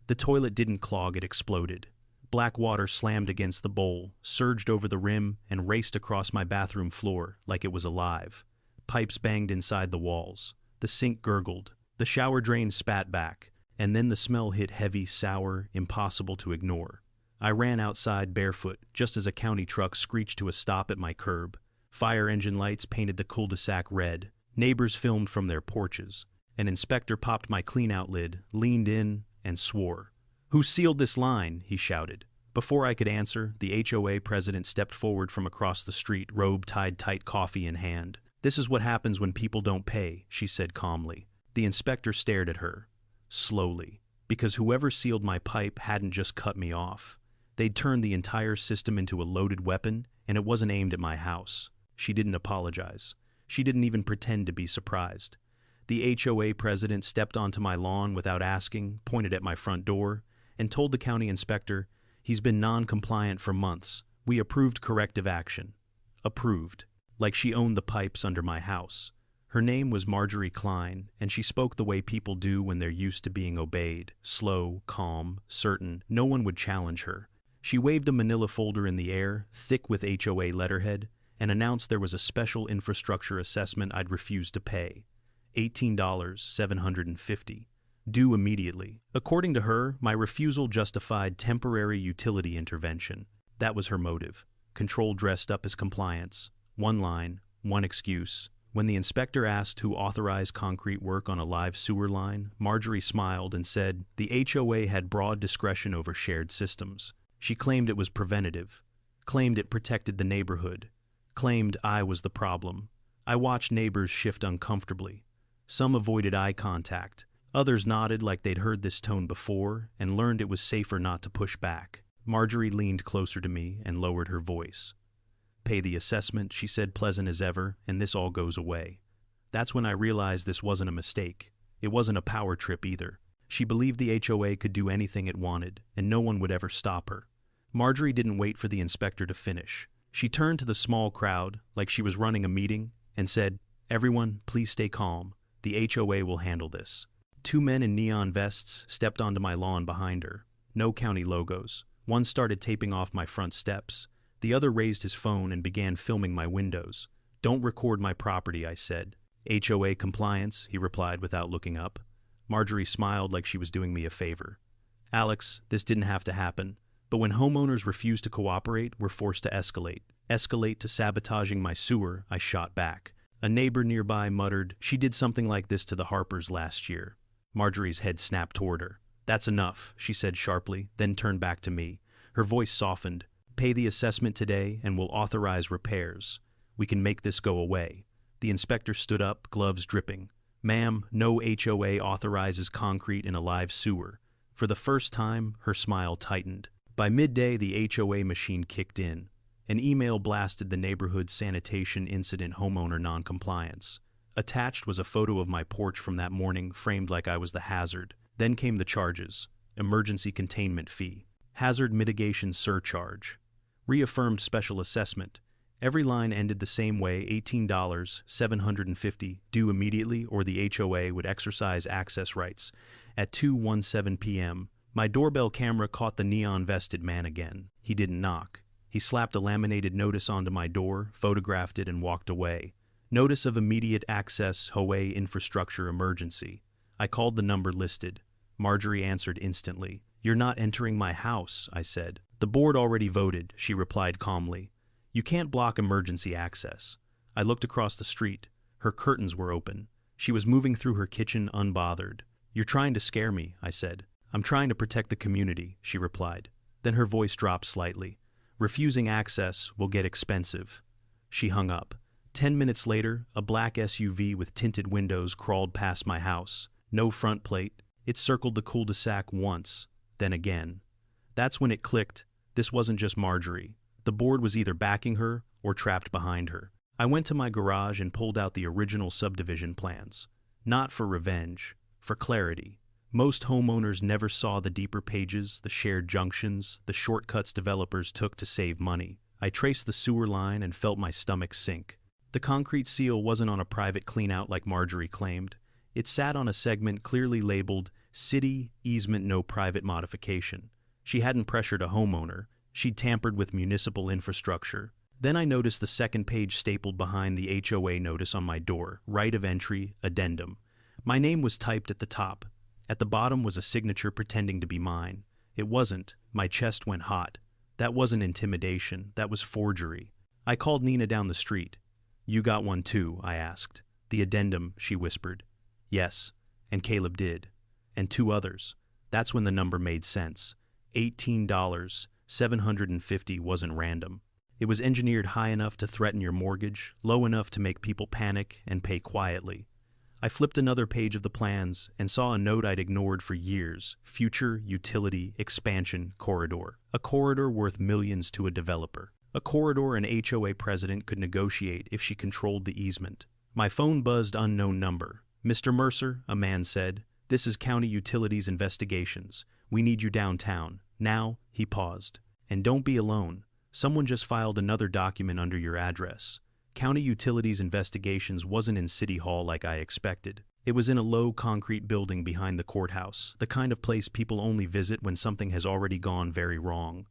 The toilet didn't clog, it exploded. Black water slammed against the bowl, surged over the rim, and raced across my bathroom floor like it was alive. Pipes banged inside the walls. The sink gurgled. The shower drain spat back. And then the smell hit heavy, sour, impossible to ignore. I ran outside barefoot, just as a county truck screeched to a stop at my curb. Fire engine lights painted the cul-de-sac red. Neighbors filmed from their porches. An inspector popped my clean-out lid, leaned in, and swore. "Who sealed this line?" he shouted. Before I could answer, the HOA president stepped forward from across the street, robe tied tight, coffee in hand. "This is what happens when people don't pay," she said calmly. The inspector stared at her. Slowly. Because whoever sealed my pipe hadn't just cut me off. They'd turned the entire system into a loaded weapon, and it wasn't aimed at my house. She didn't apologize. She didn't even pretend to be surprised. The HOA president stepped onto my lawn without asking, pointed at my front door, and told the county inspector, "He's been non-compliant for months. We approved corrective action." Approved. Like she owned the pipes under my house. Her name was Marjorie Klein, and she spoke the way people do when they're used to being obeyed. Slow, calm, certain. No one would challenge her. She waved a manila folder in the air, thick with HOA letterhead, and announced there was a special infrastructure assessment I'd refused to pay. $18,750. Due immediately. According to her, my refusal justified temporary utility intervention. That was her motive. Control dressed up as compliance. One line, one excuse. When the inspector asked who authorized concrete work on a live sewer line, Marjorie smiled and said the HOA had broad discretion over shared systems. She claimed it was preventative, claimed it protected the neighborhood, claimed I was the problem. I watched neighbors shift uncomfortably. Some avoided eye contact. Others nodded like they'd heard this tone before and learned it was safer not to push back. Marjorie leaned closer to me and lowered her voice. "Pay the assessment," she said, pleasant as ever, "and this all goes away." That's when I realized this wasn't a mistake. It wasn't a power trip either. She believed the HOA could do anything it wanted, and no one would ever stop her. Marjorie didn't wait for the inspector to finish. She turned to the small crowd, like she was running a meeting, and said, "Everyone, please stay calm. The HOA will handle this." Two men in neon vests stepped onto my lawn behind her. No county logos. One started taping off my front steps. The other raised his phone and began filming my windows. "Don't record my property," I said. "HOA compliance," he replied without looking up. Marjorie smiled like she was doing me a favor. "Alex, this didn't have to happen. But when homeowners refuse to cooperate, we're forced to escalate. Escalate to sabotaging my sewer," I shot back. A neighbor nearby muttered, "She did something like this to the Harpers last year." Marjorie's head snapped toward her. "That's enough," she said sharply, then turned back to me. Her voice softened. "Pay the assessment today and we'll authorize repairs. We can make this go away." The inspector stood up, gloves dripping. "Ma'am, no HOA authorizes concrete in a live sewer." For the first time, her smile tightened. By midday, the HOA machine kicked in. An email blasted the neighborhood sanitation incident homeowner noncompliance. Attached was a photo of my porch from that morning, framed like I was the hazard. Then came the charges. Emergency containment fee. Hazard mitigation surcharge. Reaffirmed special assessment. Every line ended the same way, $18,750, due immediately or the HOA would exercise access rights. At 2:17 p.m., my doorbell camera caught the neon-vested man again. He didn't knock. He slapped a laminated notice onto my door, photographed it, and walked away. Notice of immediate access, HOA infrastructure emergency. I called the number listed. Marjorie answered instantly. "You're not entering my house," I said. "The board already voted," she replied calmly. "You can't block emergency access." I looked across the street. Her curtains were open. She was moving through her kitchen unbothered. "You're trying to scare me," I said. "I'm trying to protect the community," she replied. Then her voice dropped slightly. "Refusing access will get expensive." She hung up. 10 minutes later, a black SUV with tinted windows crawled past my house. No front plate. It circled the cul-de-sac once, then again. That's when it clicked. This wasn't just Marjorie. The board was either backing her or trapped behind her. I went to my garage and pulled out the original subdivision plans. Not for revenge, for clarity. Most homeowners never saw the deeper pages, the shared junctions, the shortcuts developers took to save money. I traced the sewer line and felt my stomach sink. The concrete seal wasn't on a private cleanout like Marjorie claimed. It sat on a segment clearly labeled City, easement, no private modification. She hadn't pressured a homeowner. She'd tampered with municipal infrastructure. Then I noticed the second page stapled behind the HOA notice on my door, right of entry, addendum. My name was typed at the top. At the bottom was a signature pretending to be mine. It wasn't. My chest went hot. That wasn't intimidation. That was forgery. I called Nina down the street. "You got one too?" I asked. "The addendum," she whispered. "Yes." And Caleb did. And 2 others. That's when the number made sense. $18,750 wasn't random. It was engineered high enough to threaten your mortgage, low enough to make people panic and pay quietly. I flipped another page of the plans and saw a note I'd ignored for years: future utility expansion corridor. A corridor worth millions to a developer. A corridor an HOA president could negotiate if she controlled the easement. My phone buzzed unknown number. "Mr. Mercer," a man said, "this is County Utilities Investigations. We need you downtown. Now." He paused. "And don't be alone. Someone just filed another document under your address." County Utilities Investigations wasn't in City Hall like I expected. It was in a low concrete building behind the courthouse, the kind of place people only visit when something has already gone very wrong.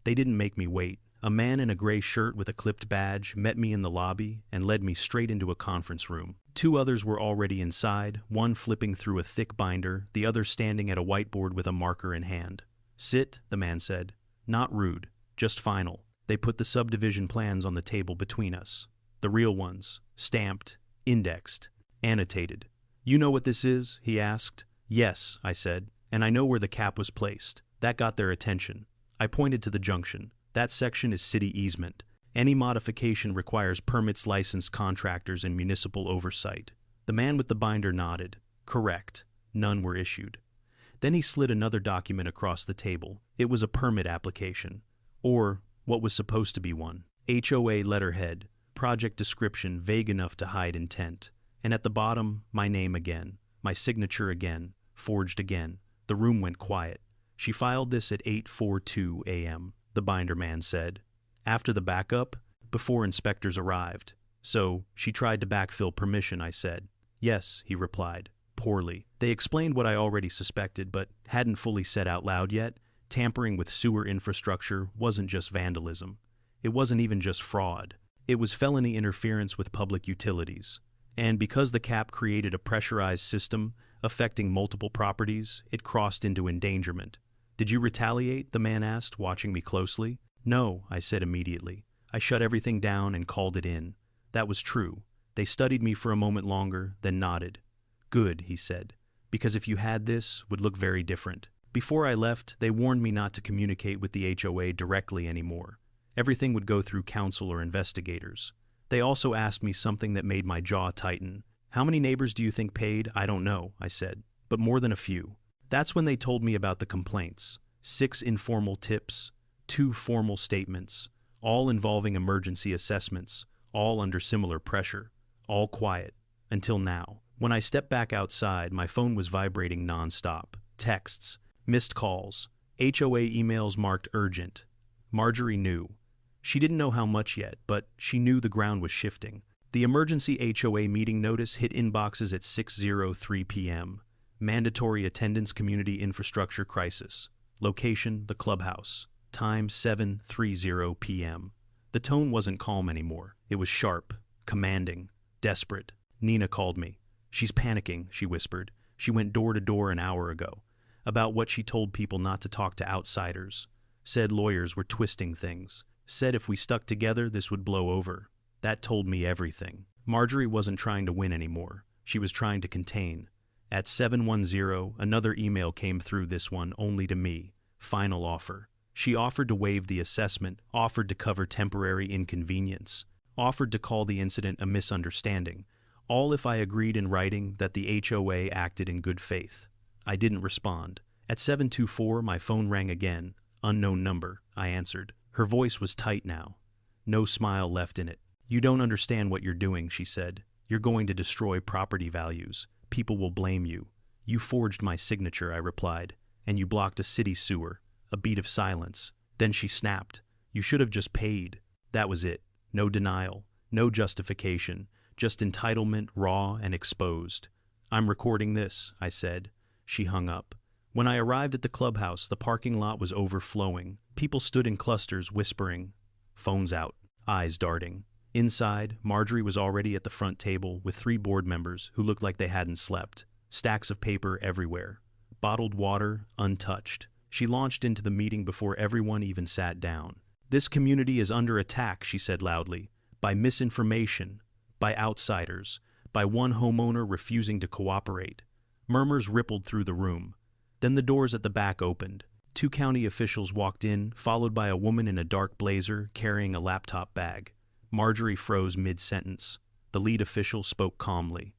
They didn't make me wait. A man in a gray shirt with a clipped badge met me in the lobby and led me straight into a conference room. 2 others were already inside, one flipping through a thick binder, the other standing at a whiteboard with a marker in hand. "Sit," the man said. "Not rude, just final." They put the subdivision plans on the table between us. The real ones, stamped, indexed, annotated. "You know what this is?" he asked. "Yes," I said, "and I know where the cap was placed." That got their attention. I pointed to the junction. "That section is city easement. Any modification requires permits, licensed contractors, and municipal oversight." The man with the binder nodded. "Correct. None were issued." Then he slid another document across the table. It was a permit application. Or what was supposed to be one. HOA letterhead. Project description vague enough to hide intent. And at the bottom, my name again. My signature again. Forged again. The room went quiet. "She filed this at 8:42 a.m., the binder man said. "After the backup? Before inspectors arrived." "So, she tried to backfill permission," I said. "Yes," he replied. "Poorly." They explained what I already suspected, but hadn't fully said out loud yet. Tampering with sewer infrastructure wasn't just vandalism. It wasn't even just fraud. It was felony interference with public utilities. And because the cap created a pressurized system affecting multiple properties, it crossed into endangerment. "Did you retaliate?" the man asked, watching me closely. "No," I said immediately. "I shut everything down and called it in." That was true. They studied me for a moment longer, then nodded. "Good," he said, "because if you had this, would look very different." Before I left, they warned me not to communicate with the HOA directly anymore. Everything would go through counsel or investigators. They also asked me something that made my jaw tighten. "How many neighbors do you think paid?" "I don't know," I said, "but more than a few." That's when they told me about the complaints. 6 informal tips, 2 formal statements, all involving emergency assessments, all under similar pressure, all quiet, until now. When I stepped back outside, my phone was vibrating nonstop. Texts, missed calls, HOA emails marked urgent. Marjorie knew. She didn't know how much yet, but she knew the ground was shifting. The emergency HOA meeting notice hit inboxes at 6:03 p.m. Mandatory attendance, community infrastructure crisis. Location, the clubhouse. Time, 7:30 p.m. The tone wasn't calm anymore. It was sharp, commanding, desperate. Nina called me. "She's panicking," she whispered. "She went door to door an hour ago. About what she told people not to talk to outsiders. Said lawyers were twisting things. Said if we stuck together, this would blow over." That told me everything. Marjorie wasn't trying to win anymore. She was trying to contain. At 7:10, another email came through, this one only to me. Final offer. She offered to waive the assessment, offered to cover temporary inconvenience, offered to call the incident a misunderstanding, all if I agreed in writing that the HOA acted in good faith. I didn't respond. At 7:24, my phone rang again. Unknown number. I answered. Her voice was tight now. No smile left in it. "You don't understand what you're doing," she said. "You're going to destroy property values. People will blame you." "You forged my signature," I replied, "and you blocked a city sewer." A beat of silence. Then she snapped. "You should have just paid." That was it. No denial, no justification, just entitlement, raw and exposed. "I'm recording this," I said. She hung up. When I arrived at the clubhouse, the parking lot was overflowing. People stood in clusters, whispering. Phones out, eyes darting. Inside, Marjorie was already at the front table with 3 board members who looked like they hadn't slept. Stacks of paper everywhere. Bottled water, untouched. She launched into the meeting before everyone even sat down. "This community is under attack," she said loudly. "By misinformation. By outsiders. By one homeowner refusing to cooperate." Murmurs rippled through the room. Then the doors at the back opened. 2 county officials walked in, followed by a woman in a dark blazer carrying a laptop bag. Marjorie froze mid-sentence. The lead official spoke calmly.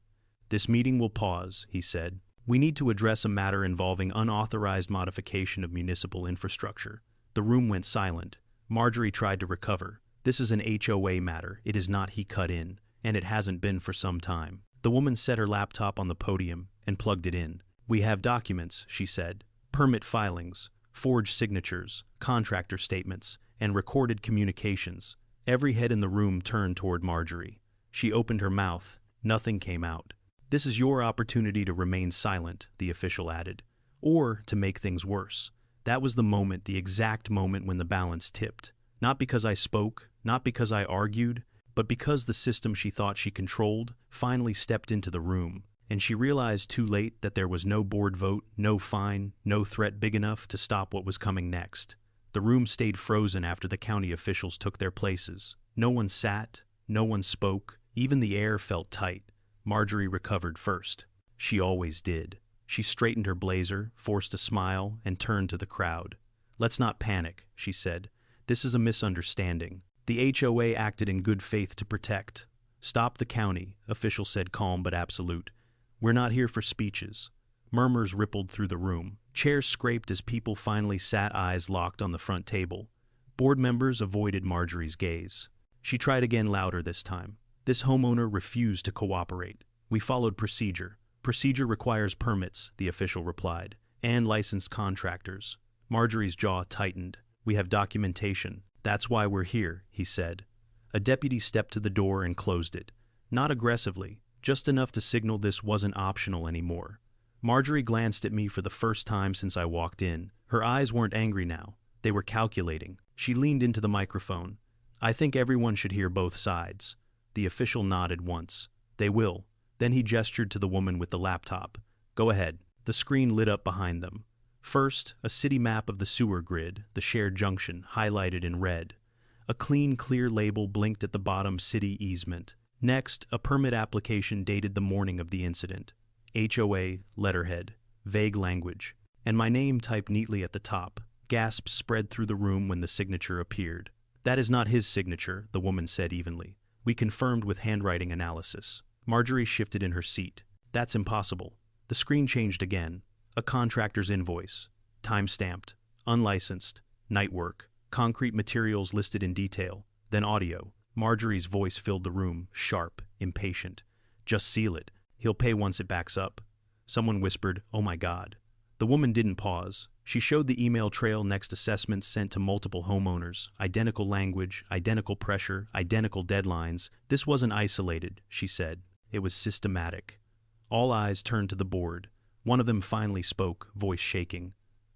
"This meeting will pause," he said. "We need to address a matter involving unauthorized modification of municipal infrastructure." The room went silent. Marjorie tried to recover. "This is an HOA matter. It is not," he cut in, "and it hasn't been for some time." The woman set her laptop on the podium and plugged it in. "We have documents," she said. "Permit filings, forged signatures, contractor statements, and recorded communications." Every head in the room turned toward Marjorie. She opened her mouth. Nothing came out. "This is your opportunity to remain silent," the official added, "or to make things worse." That was the moment, the exact moment when the balance tipped. Not because I spoke, not because I argued, but because the system she thought she controlled finally stepped into the room, and she realized too late that there was no board vote, no fine, no threat big enough to stop what was coming next. The room stayed frozen after the county officials took their places. No one sat, no one spoke, even the air felt tight. Marjorie recovered first. She always did. She straightened her blazer, forced a smile, and turned to the crowd. "Let's not panic," she said. "This is a misunderstanding. The HOA acted in good faith to protect." "Stop the county," official said, calm but absolute. "We're not here for speeches." Murmurs rippled through the room. Chairs scraped as people finally sat, eyes locked on the front table. Board members avoided Marjorie's gaze. She tried again, louder this time. "This homeowner refused to cooperate. We followed procedure. Procedure requires permits," the official replied, "and licensed contractors." Marjorie's jaw tightened. "We have documentation. That's why we're here," he said. A deputy stepped to the door and closed it. Not aggressively, just enough to signal this wasn't optional anymore. Marjorie glanced at me for the first time since I walked in. Her eyes weren't angry now. They were calculating. She leaned into the microphone. "I think everyone should hear both sides." The official nodded once. "They will." Then he gestured to the woman with the laptop. "Go ahead." The screen lit up behind them. First, a city map of the sewer grid, the shared junction, highlighted in red. A clean, clear label blinked at the bottom, city easement. Next, a permit application dated the morning of the incident. HOA, letterhead, vague language, and my name typed neatly at the top. Gasps spread through the room when the signature appeared. "That is not his signature," the woman said evenly. "We confirmed with handwriting analysis." Marjorie shifted in her seat. "That's impossible." The screen changed again. A contractor's invoice. Time-stamped. Unlicensed. Night work. Concrete materials listed in detail. Then audio. Marjorie's voice filled the room, sharp, impatient. "Just seal it. He'll pay once it backs up." Someone whispered, "Oh my God." The woman didn't pause. She showed the email trail next, assessments sent to multiple homeowners. Identical language, identical pressure, identical deadlines. This wasn't isolated, she said. It was systematic. All eyes turned to the board. One of them finally spoke, voice shaking.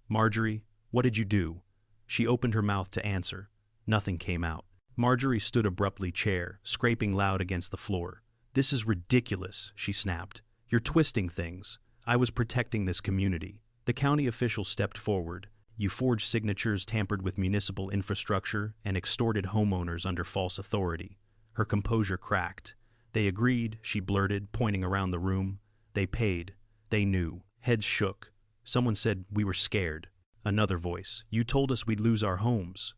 "Marjorie, what did you do?" She opened her mouth to answer. Nothing came out. Marjorie stood abruptly, chair, scraping loud against the floor. "This is ridiculous," she snapped. "You're twisting things. I was protecting this community." The county official stepped forward. "You forged signatures, tampered with municipal infrastructure, and extorted homeowners under false authority." Her composure cracked. "They agreed," she blurted, pointing around the room. "They paid. They knew." Heads shook. Someone said, "We were scared." Another voice, "You told us we'd lose our homes."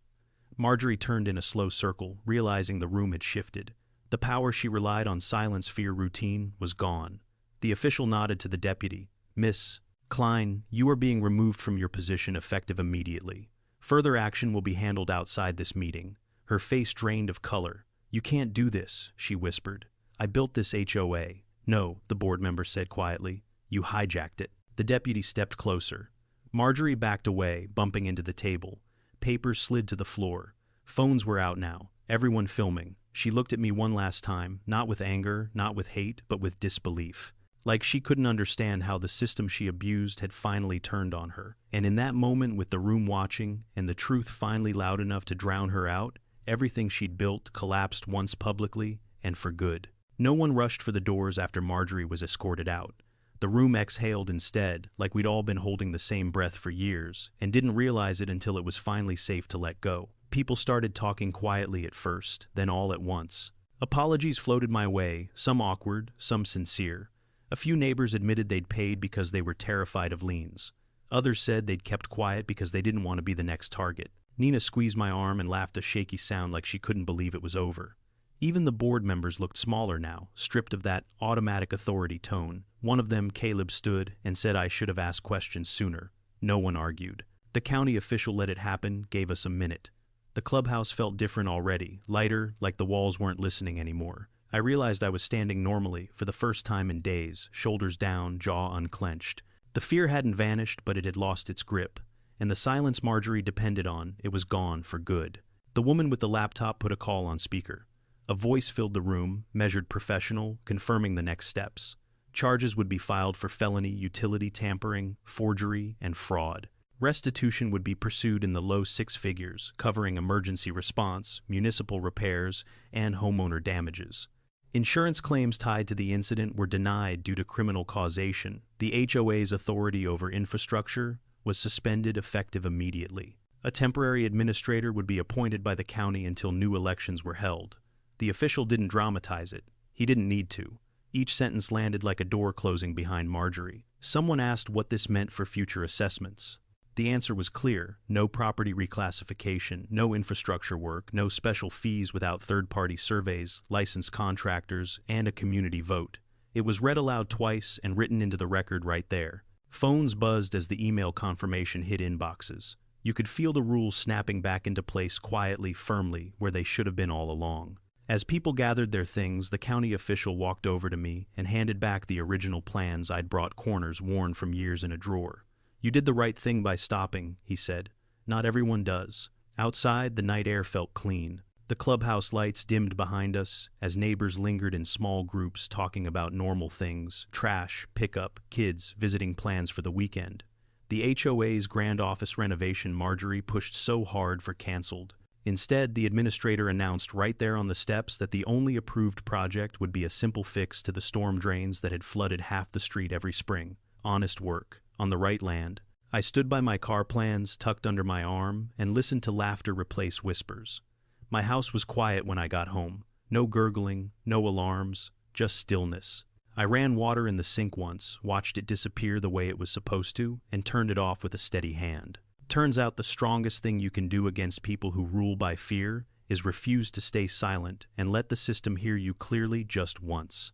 Marjorie turned in a slow circle, realizing the room had shifted. The power she relied on, silence, fear, routine, was gone. The official nodded to the deputy. "Miss Klein, you are being removed from your position effective immediately. Further action will be handled outside this meeting." Her face drained of color. "You can't do this," she whispered. "I built this HOA." "No," the board member said quietly. "You hijacked it." The deputy stepped closer. Marjorie backed away, bumping into the table. Papers slid to the floor. Phones were out now, everyone filming. She looked at me one last time, not with anger, not with hate, but with disbelief. like she couldn't understand how the system she abused had finally turned on her. And in that moment, with the room watching and the truth finally loud enough to drown her out, everything she'd built collapsed once publicly and for good. No one rushed for the doors after Marjorie was escorted out. The room exhaled instead, like we'd all been holding the same breath for years, and didn't realize it until it was finally safe to let go. People started talking quietly at first, then all at once. Apologies floated my way, some awkward, some sincere. A few neighbors admitted they'd paid because they were terrified of liens. Others said they'd kept quiet because they didn't want to be the next target. Nina squeezed my arm and laughed a shaky sound like she couldn't believe it was over. Even the board members looked smaller now, stripped of that automatic authority tone. One of them, Caleb, stood and said I should have asked questions sooner. No one argued. The county official let it happen, gave us a minute. The clubhouse felt different already, lighter, like the walls weren't listening anymore. I realized I was standing normally for the first time in days, shoulders down, jaw unclenched. The fear hadn't vanished, but it had lost its grip. And the silence Marjorie depended on, it was gone for good. The woman with the laptop put a call on speaker. A voice filled the room, measured professional, confirming the next steps. Charges would be filed for felony, utility tampering, forgery, and fraud. Restitution would be pursued in the low six figures, covering emergency response, municipal repairs, and homeowner damages. Insurance claims tied to the incident were denied due to criminal causation. The HOA's authority over infrastructure was suspended effective immediately. A temporary administrator would be appointed by the county until new elections were held. The official didn't dramatize it. He didn't need to. Each sentence landed like a door closing behind Marjorie. Someone asked what this meant for future assessments. The answer was clear: no property reclassification, no infrastructure work, no special fees without third-party surveys, licensed contractors, and a community vote. It was read aloud twice and written into the record right there. Phones buzzed as the email confirmation hit inboxes. You could feel the rules snapping back into place quietly, firmly, where they should have been all along. As people gathered their things, the county official walked over to me and handed back the original plans I'd brought corners worn from years in a drawer. "You did the right thing by stopping," he said. "Not everyone does." Outside, the night air felt clean. The clubhouse lights dimmed behind us as neighbors lingered in small groups talking about normal things: trash, pickup, kids, visiting plans for the weekend. The HOA's grand office renovation Marjorie pushed so hard for canceled. Instead, the administrator announced right there on the steps that the only approved project would be a simple fix to the storm drains that had flooded half the street every spring. Honest work, on the right land. I stood by my car plans, tucked under my arm, and listened to laughter replace whispers. My house was quiet when I got home. No gurgling, no alarms, just stillness. I ran water in the sink once, watched it disappear the way it was supposed to, and turned it off with a steady hand. Turns out the strongest thing you can do against people who rule by fear is refuse to stay silent and let the system hear you clearly just once.